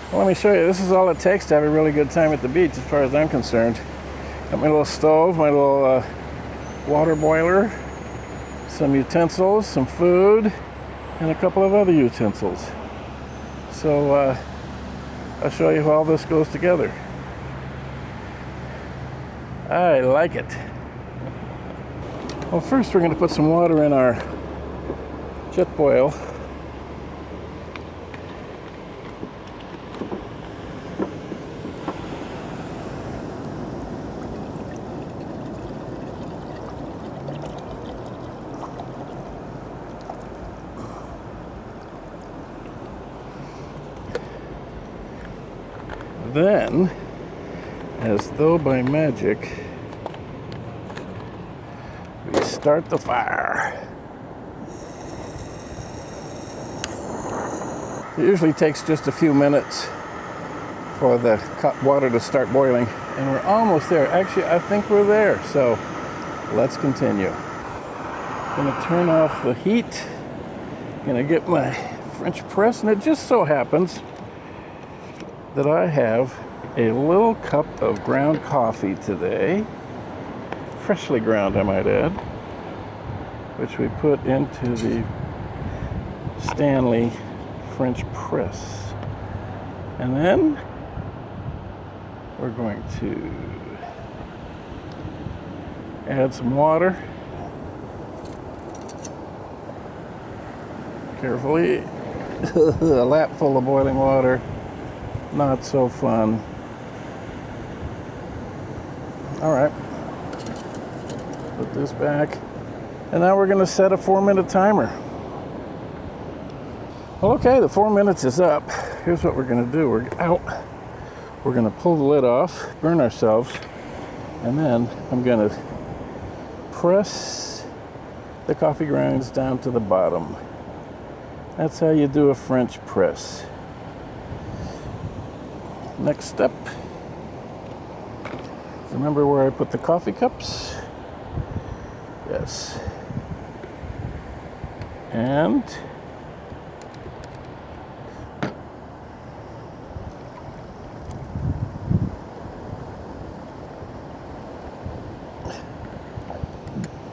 Well, let me show you. This is all it takes to have a really good time at the beach as far as I'm concerned. Got my little stove, my little water boiler, some utensils, some food, and a couple of other utensils. So I'll show you how all this goes together. I like it. Well, first we're going to put some water in our jet boil. Then, as though by magic, we start the fire. It usually takes just a few minutes for the water to start boiling, and we're almost there. Actually, I think we're there, so let's continue. I'm gonna turn off the heat, gonna get my French press, and it just so happens that I have a little cup of ground coffee today, freshly ground I might add, which we put into the Stanley French press. And then we're going to add some water, carefully. A lap full of boiling water. Not so fun. All right, put this back, and now we're going to set a 4-minute timer. Well, okay, the 4 minutes is up. Here's what we're going to do. We're going to pull the lid off, burn ourselves, and then I'm going to press the coffee grounds down to the bottom. That's how you do a French press. Next step, remember where I put the coffee cups? Yes. And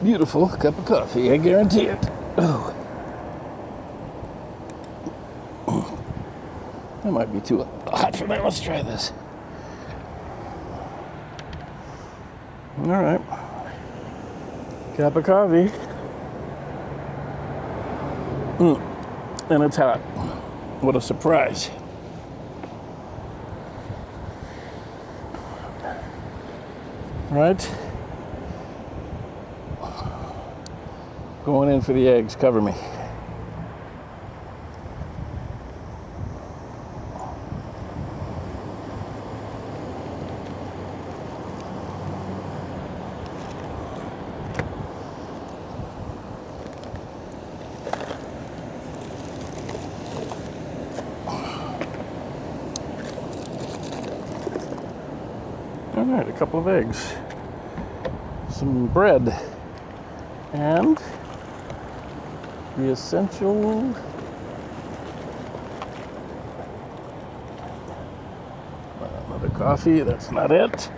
beautiful cup of coffee, I guarantee it. Oh. That might be too hot for that. Let's try this. All right. Cup of coffee. And it's hot. What a surprise. Right. Going in for the eggs. Cover me. All right, a couple of eggs, some bread, and the essential another coffee. That's not it.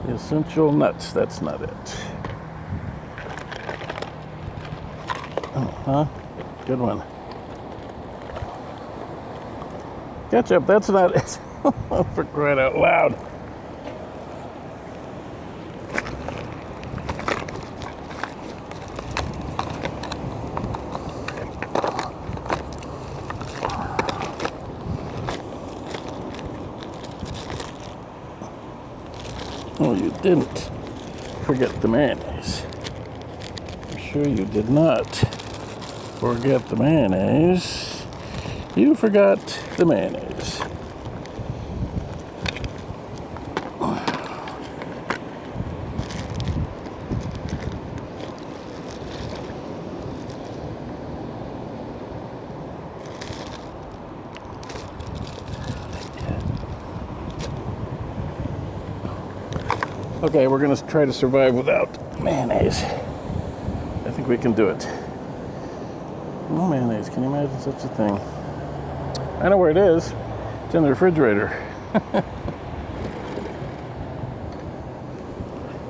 The essential nuts. That's not it. Good one. Ketchup, that's not it. For crying out loud. Oh, you didn't forget the mayonnaise. I'm sure you did not forget the mayonnaise. You forgot the mayonnaise. Okay, we're going to try to survive without mayonnaise. I think we can do it. No mayonnaise. Can you imagine such a thing? I know where it is. It's in the refrigerator.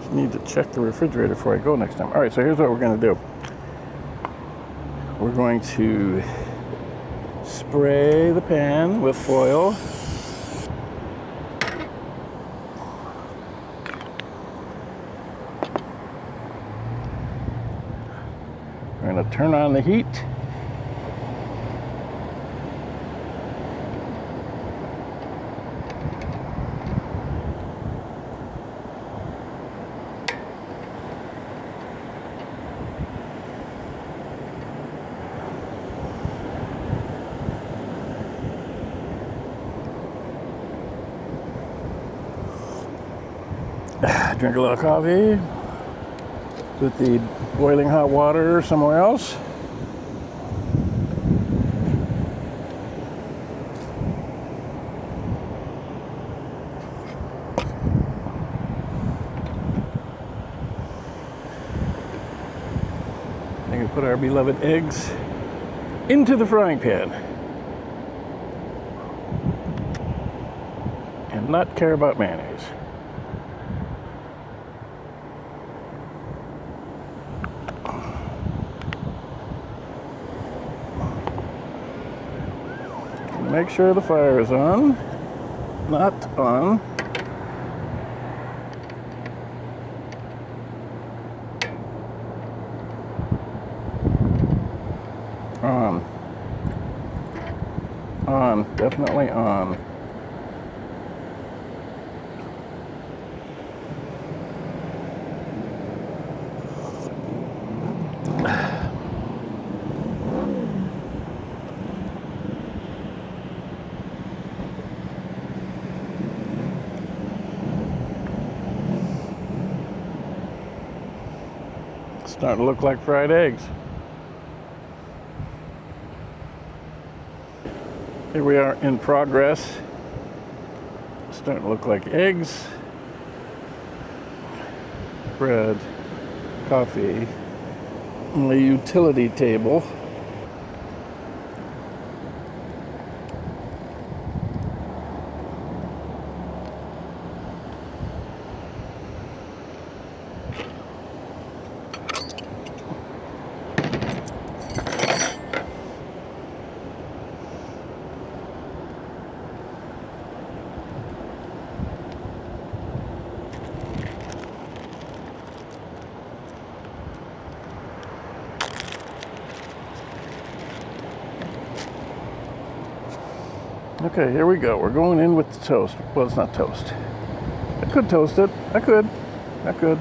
Just need to check the refrigerator before I go next time. All right, so here's what we're going to do. We're going to spray the pan with foil. We're going to turn on the heat. Drink a little coffee. Put the boiling hot water somewhere else. I'm going to put our beloved eggs into the frying pan and not care about mayonnaise. Make sure the fire is on, not on. On, definitely on. Starting to look like fried eggs. Here we are in progress. Starting to look like eggs, bread, coffee, on the utility table. Okay, here we go. We're going in with the toast. Well, it's not toast. I could toast it. I could. But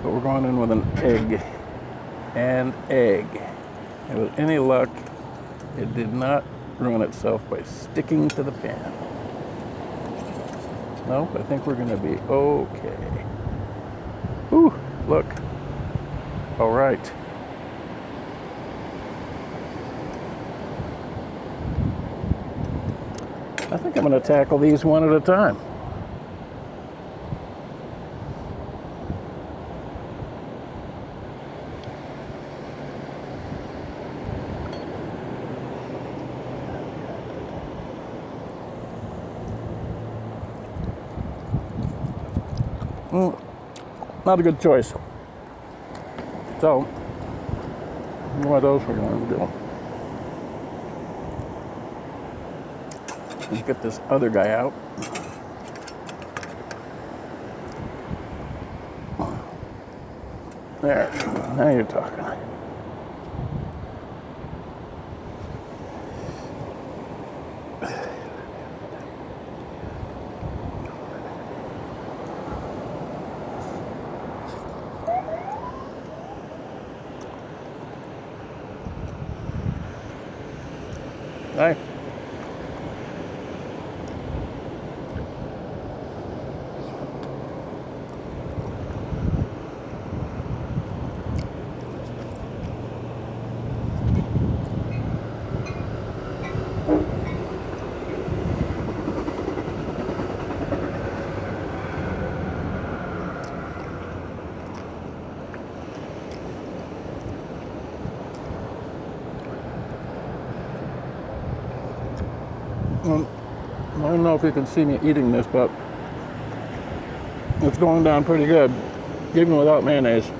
we're going in with an egg. And egg. And with any luck, it did not ruin itself by sticking to the pan. Nope, I think we're going to be okay. Ooh, look. All right. I think I'm going to tackle these one at a time. Not a good choice. So, one of those we're going to do. Let's get this other guy out. There, now you're talking. Hi. I don't know if you can see me eating this, but it's going down pretty good, even without mayonnaise.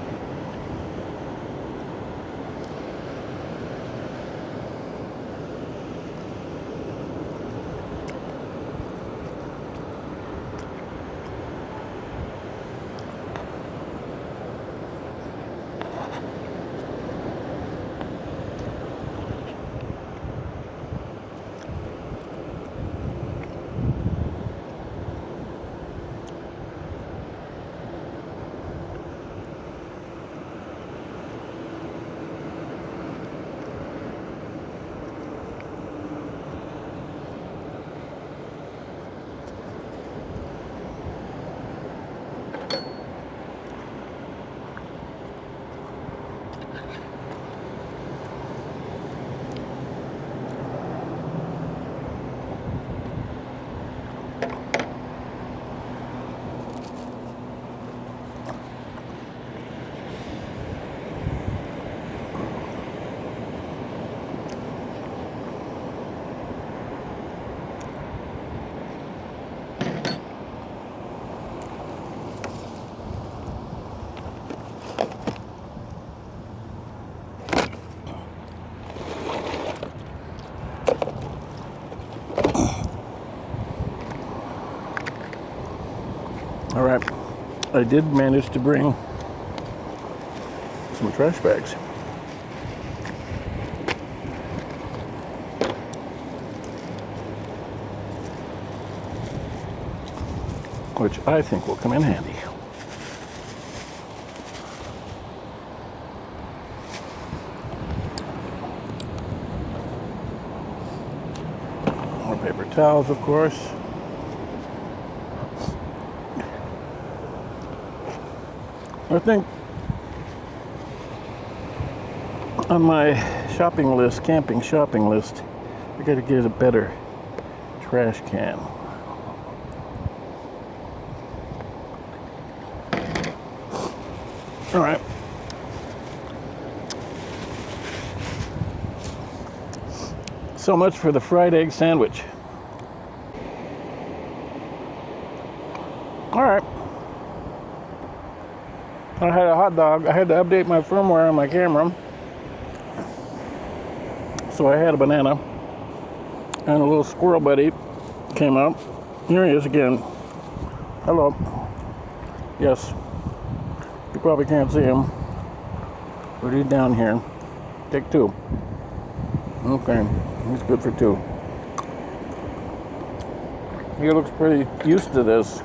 All right, I did manage to bring some trash bags. Which I think will come in handy. More paper towels, of course. I think on my shopping list, camping shopping list, I gotta get a better trash can. All right. So much for the fried egg sandwich. All right. I had a hot dog. I had to update my firmware on my camera. So I had a banana. And a little squirrel buddy came out. Here he is again. Hello. Yes. You probably can't see him. But he's down here. Take two. Okay. He's good for two. He looks pretty used to this.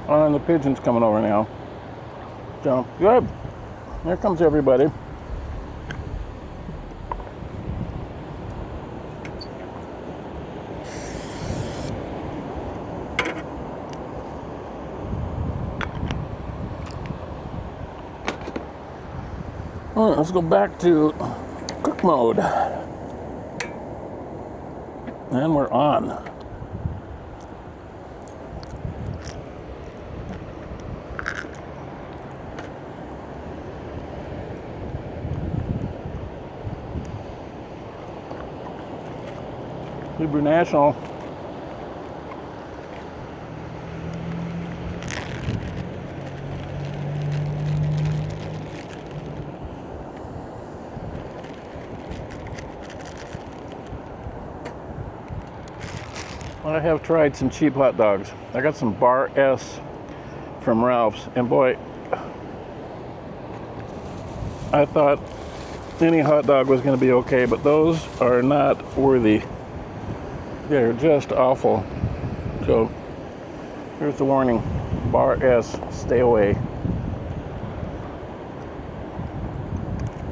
Oh, and the pigeon's coming over now. So, good. Here comes everybody. All right, let's go back to cook mode. And we're on. Hebrew National. I have tried some cheap hot dogs. I got some Bar S from Ralph's, and boy, I thought any hot dog was going to be okay, but those are not worthy. They're just awful. So here's the warning: Bar S, stay away.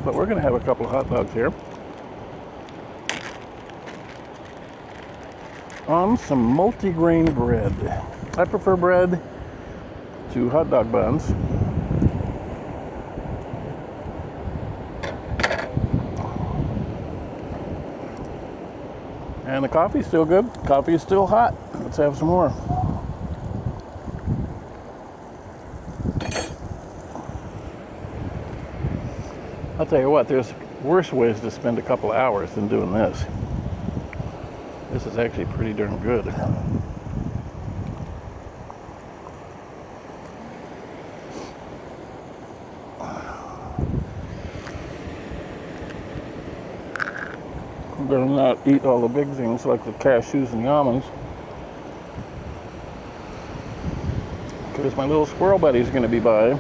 But we're going to have a couple of hot dogs here. On some multi-grain bread. I prefer bread to hot dog buns. And the coffee's still good. Coffee is still hot. Let's have some more. I'll tell you what, there's worse ways to spend a couple of hours than doing this. This is actually pretty darn good. I'm gonna not eat all the big things like the cashews and the almonds, because my little squirrel buddy's gonna be by.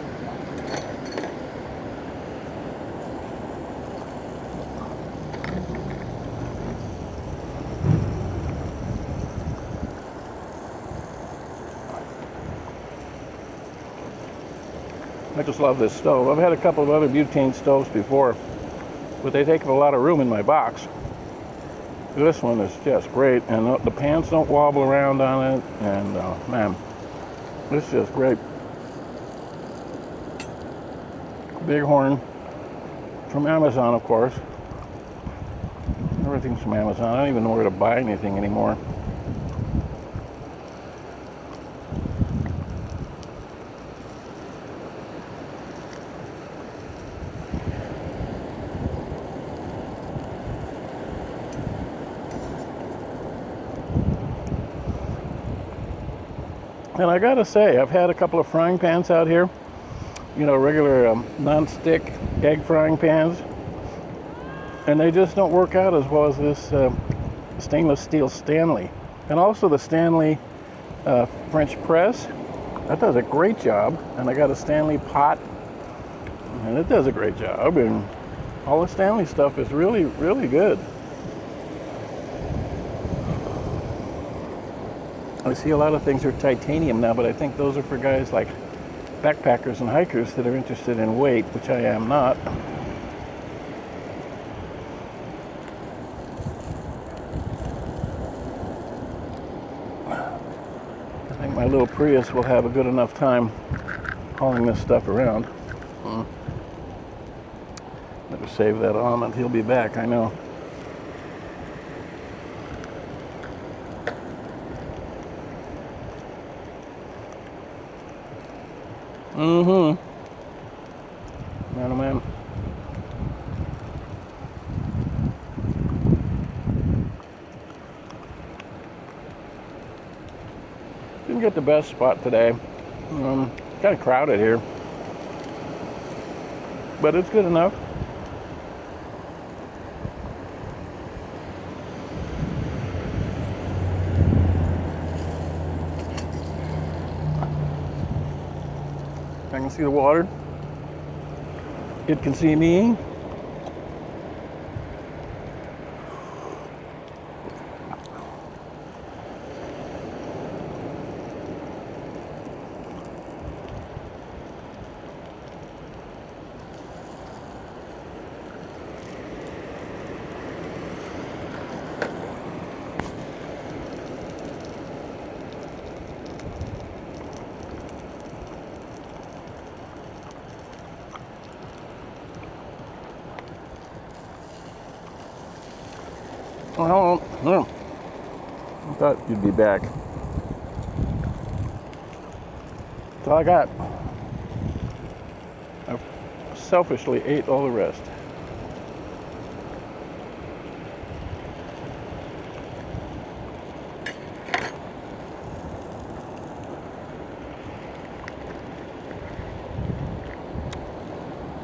I just love this stove. I've had a couple of other butane stoves before, but they take up a lot of room in my box. This one is just great, and the pans don't wobble around on it, and man, it's just great. Bighorn from Amazon, of course. Everything's from Amazon. I don't even know where to buy anything anymore. And I gotta say, I've had a couple of frying pans out here, you know, regular non-stick egg frying pans, and they just don't work out as well as this stainless steel Stanley. And also the Stanley French press, that does a great job. And I got a Stanley pot, and it does a great job. And all the Stanley stuff is really, really good. I see a lot of things are titanium now, but I think those are for guys like backpackers and hikers that are interested in weight, which I am not. I think my little Prius will have a good enough time hauling this stuff around. Better save that almond. He'll be back, I know. Man, oh man. Didn't get the best spot today. Kind of crowded here, but it's good enough. I can see the water. It can see me. Well, no. I thought you'd be back. That's all I got. I selfishly ate all the rest.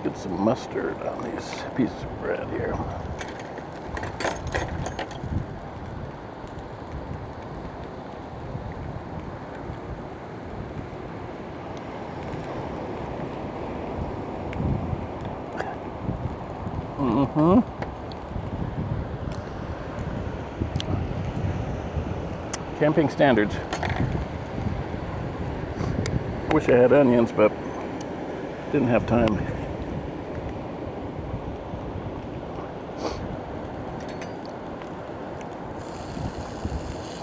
Get some mustard on these pieces of bread here. Camping standards. Wish I had onions, but didn't have time.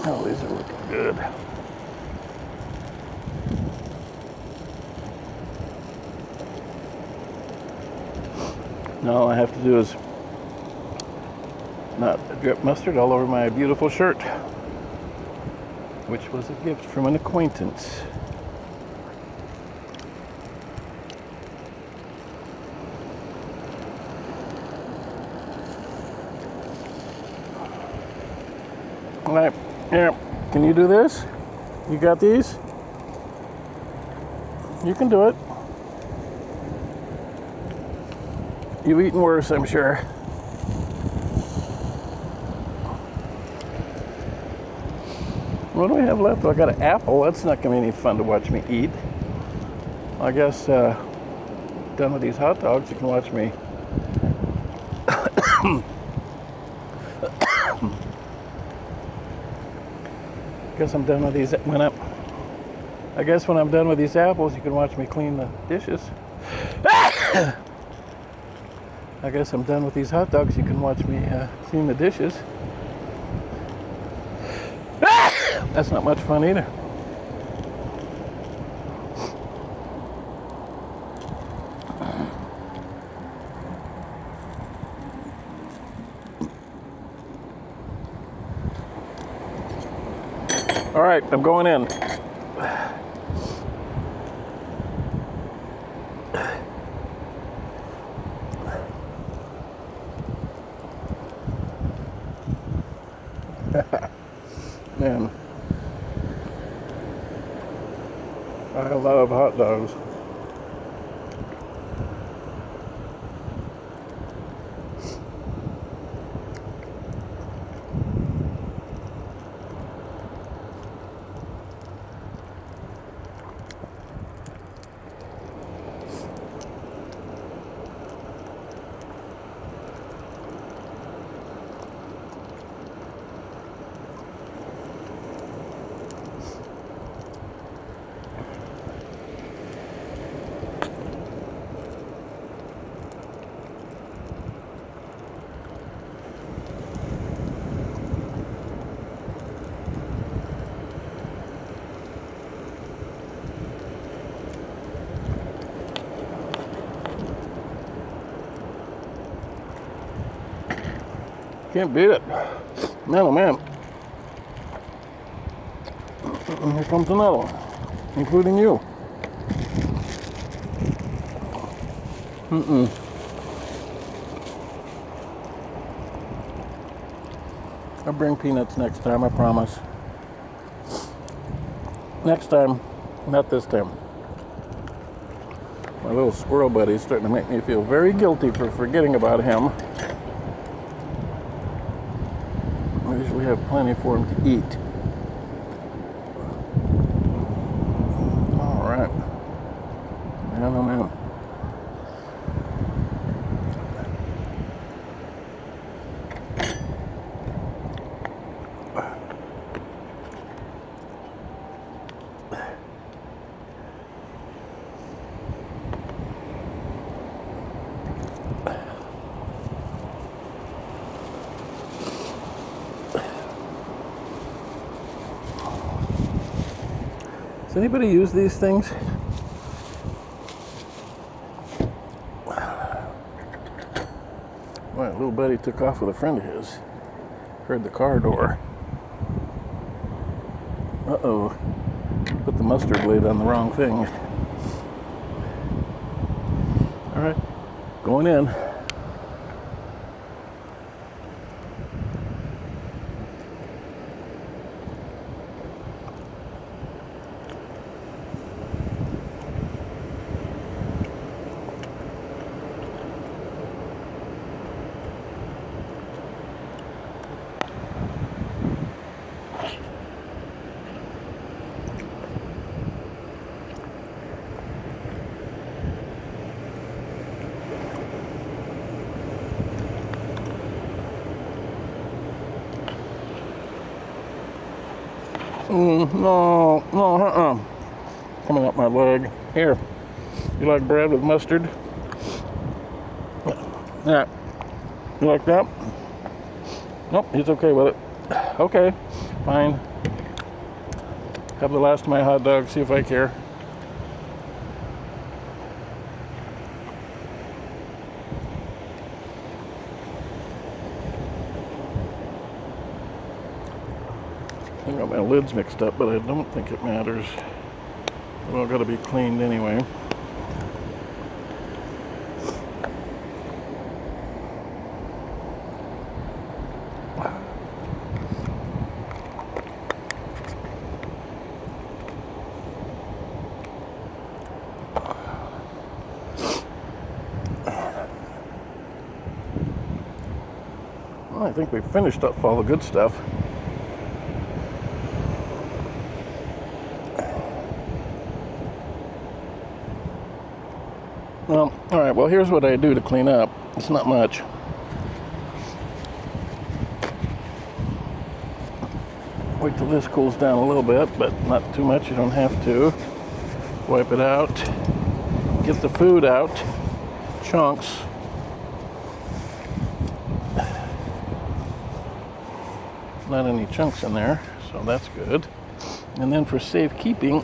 Oh, these are looking good. Now all I have to do is not drip mustard all over my beautiful shirt, which was a gift from an acquaintance. All right, here, can you do this? You got these? You can do it. You've eaten worse, I'm sure. What do we have left? I got an apple. That's not going to be any fun to watch me eat. I guess done with these hot dogs, you can watch me. Guess I'm done with these. I guess when I'm done with these apples, you can watch me clean the dishes. I guess I'm done with these hot dogs. You can watch me clean the dishes. That's not much fun either. All right, I'm going in. Man, I love hot dogs. Can't beat it. Man, oh man. And here comes another one, including you. I'll bring peanuts next time, I promise. Next time, not this time. My little squirrel buddy's starting to make me feel very guilty for forgetting about him. I usually have plenty for him to eat. All right. Man, oh man. Does anybody use these things? My little buddy took off with a friend of his. Heard the car door. Uh-oh. Put the mustard lid on the wrong thing. All right, going in. No, coming up my leg. Here, you like bread with mustard? Yeah, you like that? Nope, he's okay with it. Okay, fine. Have the last of my hot dog, see if I care. I got my lids mixed up, but I don't think it matters. They're all got to be cleaned anyway. Well, I think we finished up all the good stuff. Well, all right, well, here's what I do to clean up. It's not much. Wait till this cools down a little bit, but not too much. You don't have to. Wipe it out. Get the food out. Chunks. Not any chunks in there, so that's good. And then for safekeeping,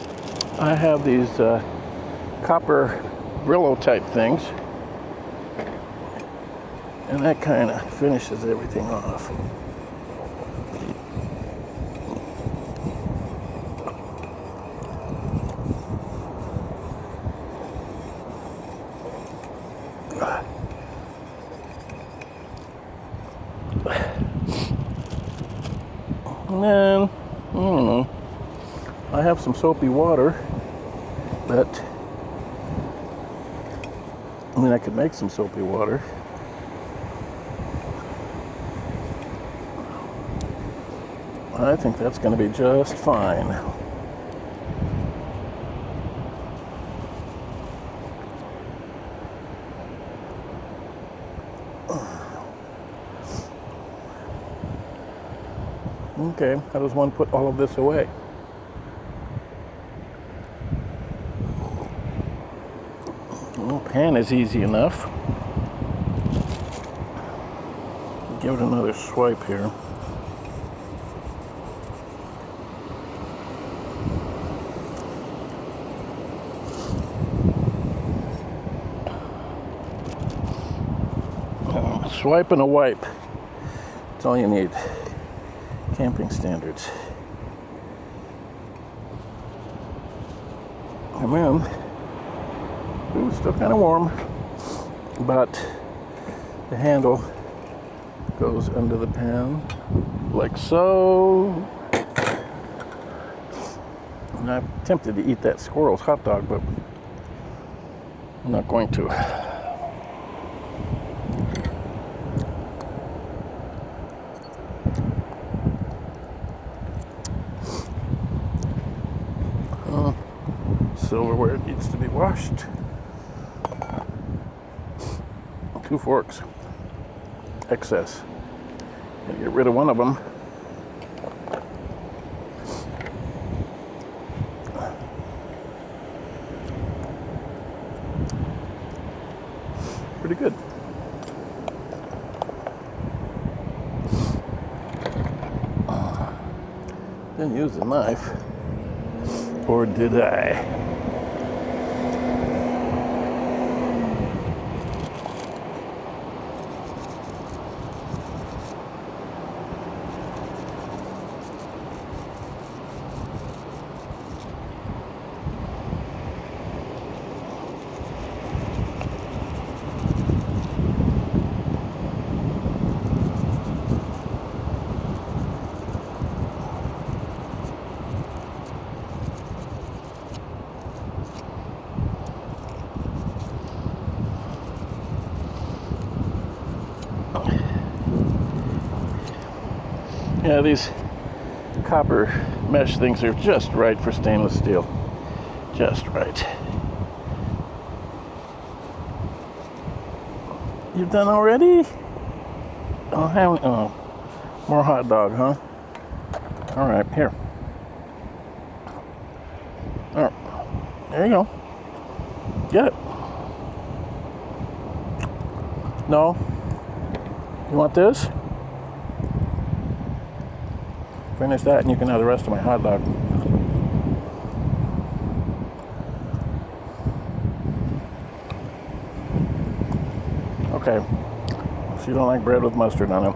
I have these copper Brillo type things, and that kind of finishes everything off. And then, I don't know, I have some soapy water, but I mean, I could make some soapy water. I think that's going to be just fine. Okay, how does one put all of this away? Well, pan is easy enough. Give it another swipe here. Swipe and a wipe. That's all you need. Camping standards. And then, ooh, it's still kind of warm, but the handle goes under the pan like so. And I'm tempted to eat that squirrel's hot dog, but I'm not going to. Silverware needs to be washed. 2 forks. Excess. And get rid of one of them. Pretty good. Didn't use the knife. Or did I? Yeah, these copper mesh things are just right for stainless steel. Just right. You've done already? Oh, more hot dog, huh? All right, here. All right, there you go. Get it. No? You want this? Finish that and you can have the rest of my hot dog. Okay. So you don't like bread with mustard on it.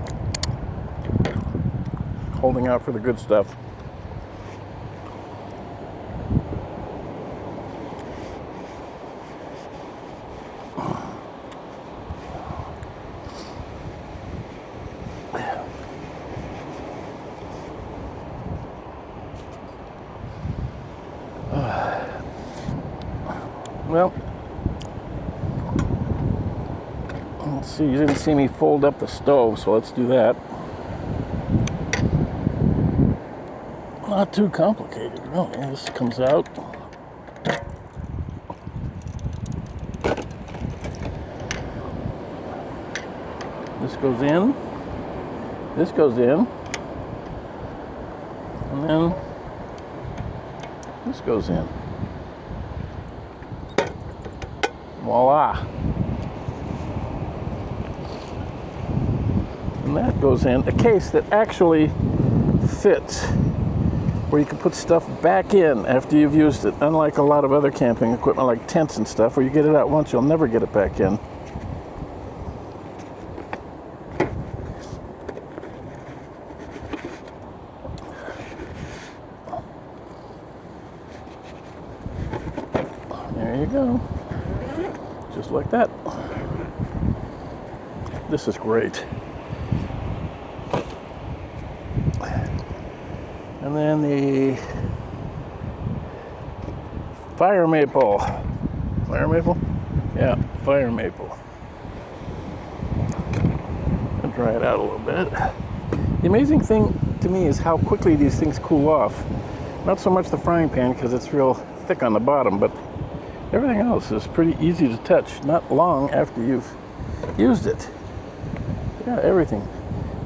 Holding out for the good stuff. Well, Let's see, you didn't see me fold up the stove, so let's do that. Not too complicated, really. This comes out. This goes in. This goes in. And then this goes in. Voila. And that goes in a case that actually fits, where you can put stuff back in after you've used it, unlike a lot of other camping equipment like tents and stuff, where you get it out once, you'll never get it back in. There you go. Just like that. This is great. And then the fire maple. Fire maple? Yeah, fire maple. I'll dry it out a little bit. The amazing thing to me is how quickly these things cool off. Not so much the frying pan because it's real thick on the bottom, but everything else is pretty easy to touch, not long after you've used it. Yeah, everything.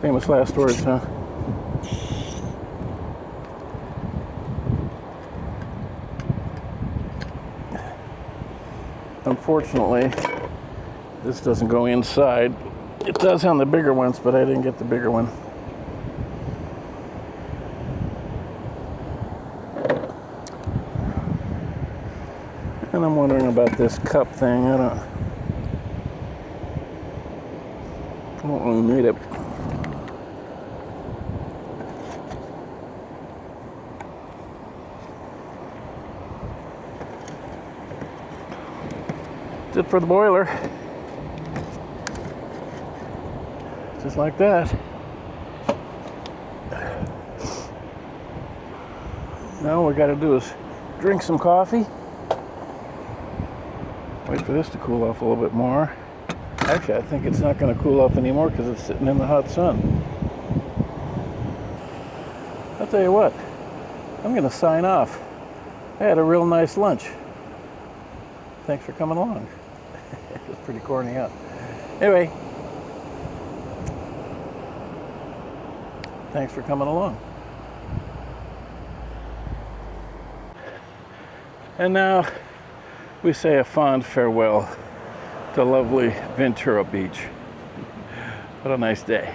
Famous last words, huh? Unfortunately, this doesn't go inside. It does on the bigger ones, but I didn't get the bigger one. And I'm wondering about this cup thing. I don't really need it. That's it for the boiler. Just like that. Now all we got to do is drink some coffee. Wait for this to cool off a little bit more. Actually, I think it's not going to cool off anymore because it's sitting in the hot sun. I'll tell you what, I'm going to sign off. I had a real nice lunch. Thanks for coming along. It was pretty corny, huh? Anyway, thanks for coming along. And now we say a fond farewell to lovely Ventura Beach. What a nice day.